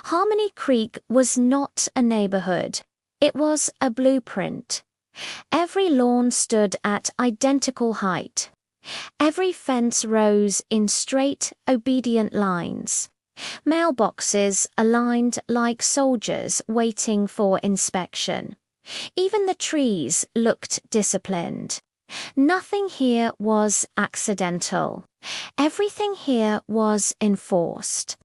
Harmony Creek was not a neighborhood. It was a blueprint. Every lawn stood at identical height. Every fence rose in straight, obedient lines. Mailboxes aligned like soldiers waiting for inspection. Even the trees looked disciplined. Nothing here was accidental. Everything here was enforced.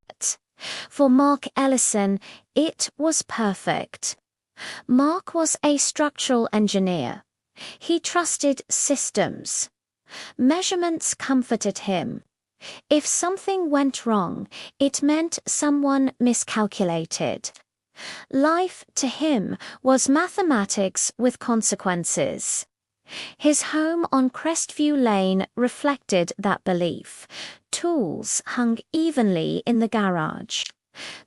For Mark Ellison, it was perfect. Mark was a structural engineer. He trusted systems. Measurements comforted him. If something went wrong, it meant someone miscalculated. Life, to him, was mathematics with consequences. His home on Crestview Lane reflected that belief. Tools hung evenly in the garage.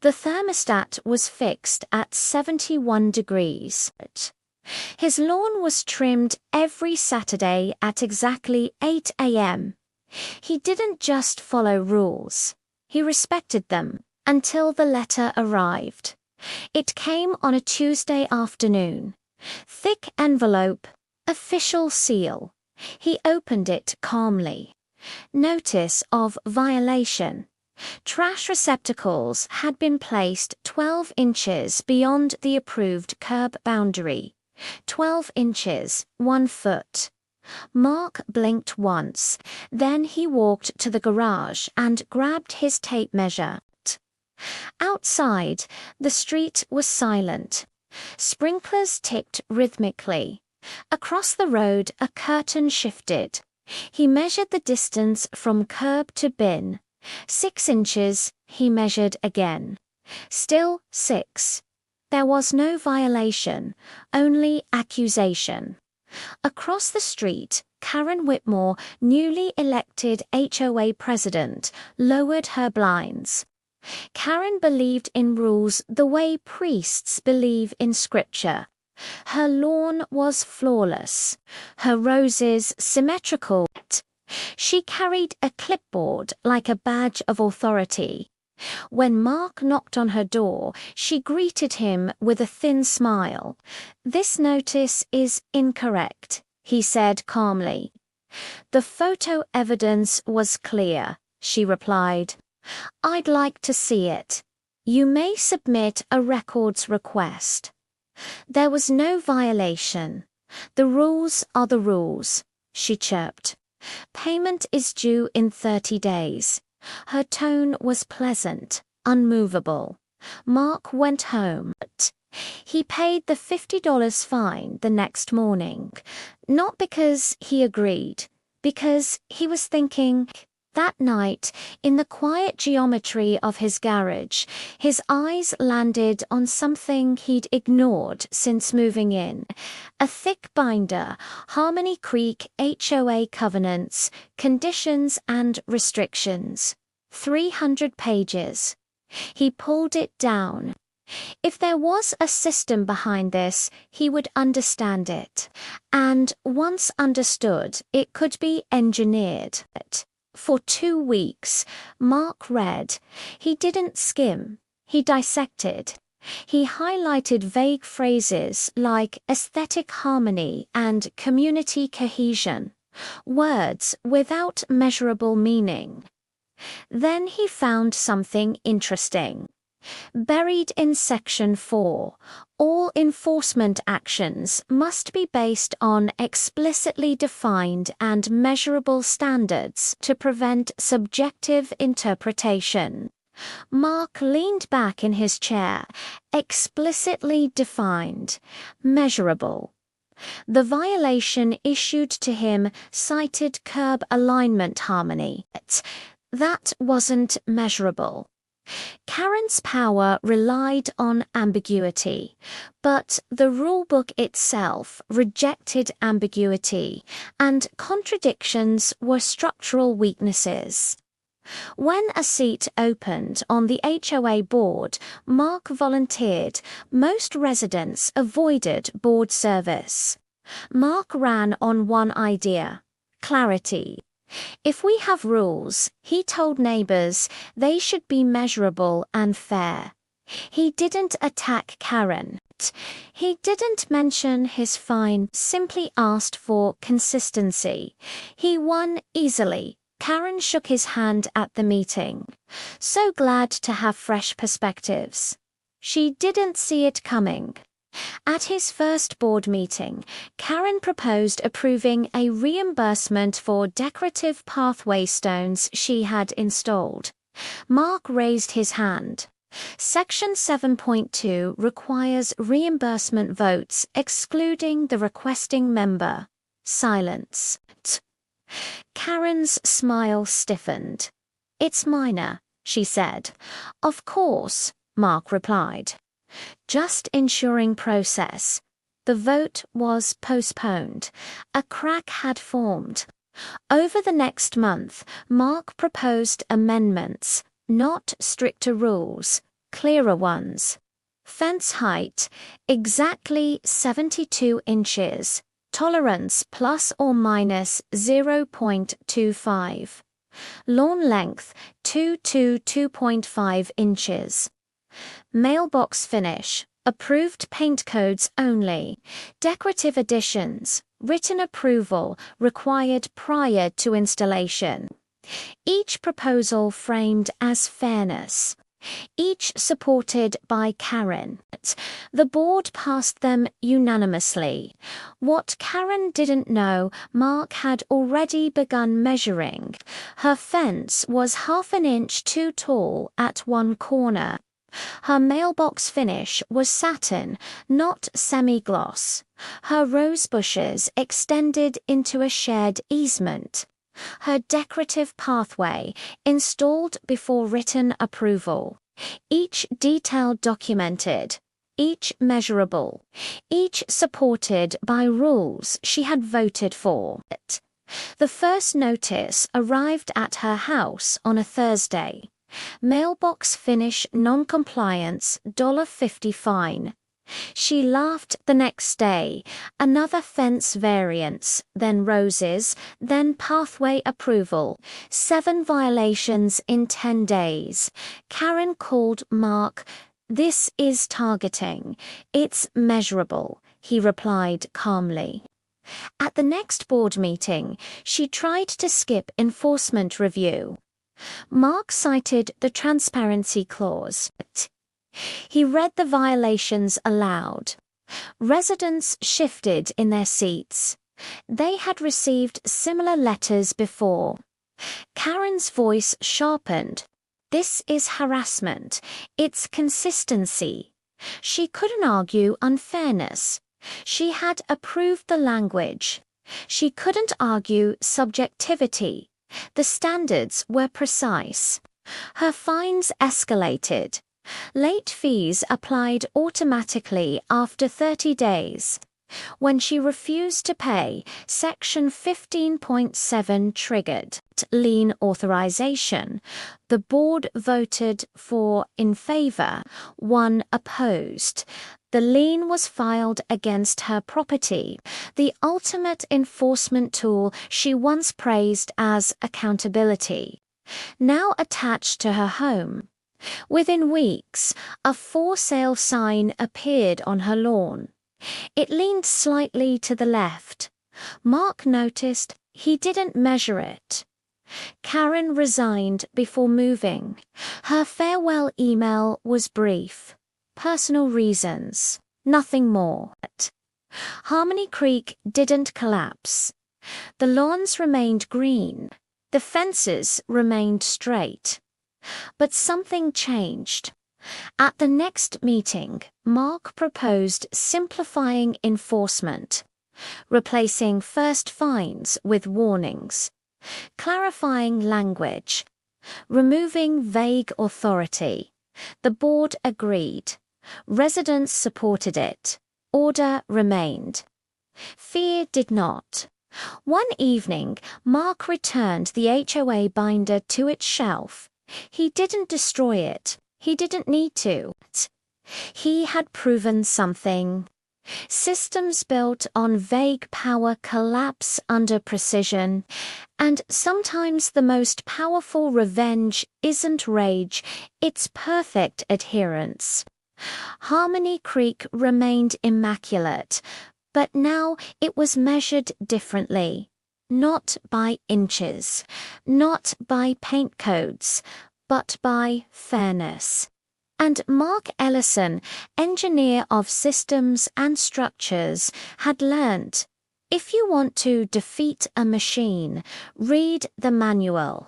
The thermostat was fixed at 71 degrees. His lawn was trimmed every Saturday at exactly 8 a.m. He didn't just follow rules. He respected them until the letter arrived. It came on a Tuesday afternoon. Thick envelope, official seal. He opened it calmly. Notice of violation. Trash receptacles had been placed 12 inches beyond the approved curb boundary. 12 inches, 1 foot. Mark blinked once. Then he walked to the garage and grabbed his tape measure. Outside, the street was silent. Sprinklers ticked rhythmically. Across the road, a curtain shifted. He measured the distance from curb to bin. 6 inches, he measured again. Still 6. There was no violation, only accusation. Across the street, Karen Whitmore, newly elected HOA president, lowered her blinds. Karen believed in rules the way priests believe in scripture. Her lawn was flawless, her roses symmetrical. She carried a clipboard like a badge of authority. When Mark knocked on her door, she greeted him with a thin smile. "This notice is incorrect," he said calmly. "The photo evidence was clear," she replied. "I'd like to see it. You may submit a records request." There was no violation. "The rules are the rules," she chirped. "Payment is due in 30 days. Her tone was pleasant, unmovable. Mark went home. He paid the $50 fine the next morning, not because he agreed, because he was thinking. That night, in the quiet geometry of his garage, his eyes landed on something he'd ignored since moving in. A thick binder, Harmony Creek HOA covenants, conditions and restrictions. 300 pages. He pulled it down. If there was a system behind this, he would understand it. And once understood, it could be engineered. For 2 weeks, Mark read. He didn't skim. He dissected. He highlighted vague phrases like aesthetic harmony and community cohesion, words without measurable meaning. Then he found something interesting. Buried in Section 4, all enforcement actions must be based on explicitly defined and measurable standards to prevent subjective interpretation. Mark leaned back in his chair. Explicitly defined, measurable. The violation issued to him cited curb alignment harmony. That wasn't measurable. Karen's power relied on ambiguity, but the rulebook itself rejected ambiguity, and contradictions were structural weaknesses. When a seat opened on the HOA board, Mark volunteered. Most residents avoided board service. Mark ran on one idea: clarity. If we have rules, he told neighbors, they should be measurable and fair. He didn't attack Karen. He didn't mention his fine, simply asked for consistency. He won easily. Karen shook his hand at the meeting. So glad to have fresh perspectives. She didn't see it coming. At his first board meeting, Karen proposed approving a reimbursement for decorative pathway stones she had installed. Mark raised his hand. Section 7.2 requires reimbursement votes excluding the requesting member. Silence. Karen's smile stiffened. It's minor, she said. Of course, Mark replied. Just ensuring process. The vote was postponed. A crack had formed. Over the next month, Mark proposed amendments, not stricter rules, clearer ones. Fence height, exactly 72 inches. Tolerance plus or minus 0.25. Lawn length 2 to 2.5 inches. Mailbox finish, approved paint codes only. Decorative additions, written approval required prior to installation. Each proposal framed as fairness. Each supported by Karen. The board passed them unanimously. What Karen didn't know, Mark had already begun measuring. Her fence was half an inch too tall at one corner. Her mailbox finish was satin, not semi-gloss. Her rose bushes extended into a shared easement. Her decorative pathway installed before written approval. Each detail documented. Each measurable. Each supported by rules she had voted for. The first notice arrived at her house on a Thursday. Mailbox finish non-compliance $50 fine. She laughed the next day. Another fence variance, then roses, then pathway approval. 7 violations in 10 days. Karen called Mark. This is targeting. It's measurable, he replied calmly. At the next board meeting, she tried to skip enforcement review. Mark cited the transparency clause. He read the violations aloud. Residents shifted in their seats. They had received similar letters before. Karen's voice sharpened. This is harassment. It's consistency. She couldn't argue unfairness. She had approved the language. She couldn't argue subjectivity. The standards were precise. Her fines escalated. Late fees applied automatically after 30 days. When she refused to pay, Section 15.7 triggered lien authorization. The board voted 4 in favor, 1 opposed. The lien was filed against her property, the ultimate enforcement tool she once praised as accountability, now attached to her home. Within weeks, a for sale sign appeared on her lawn. It leaned slightly to the left. Mark noticed he didn't measure it. Karen resigned before moving. Her farewell email was brief. Personal reasons, nothing more. Harmony Creek didn't collapse. The lawns remained green. The fences remained straight. But something changed. At the next meeting, Mark proposed simplifying enforcement, replacing first fines with warnings, clarifying language, removing vague authority. The board agreed. Residents supported it. Order remained. Fear did not. One evening, Mark returned the HOA binder to its shelf. He didn't destroy it. He didn't need to. He had proven something. Systems built on vague power collapse under precision, and sometimes the most powerful revenge isn't rage, it's perfect adherence. Harmony Creek remained immaculate, but now it was measured differently. Not by inches, not by paint codes, but by fairness. And Mark Ellison, engineer of systems and structures, had learnt, if you want to defeat a machine, read the manual.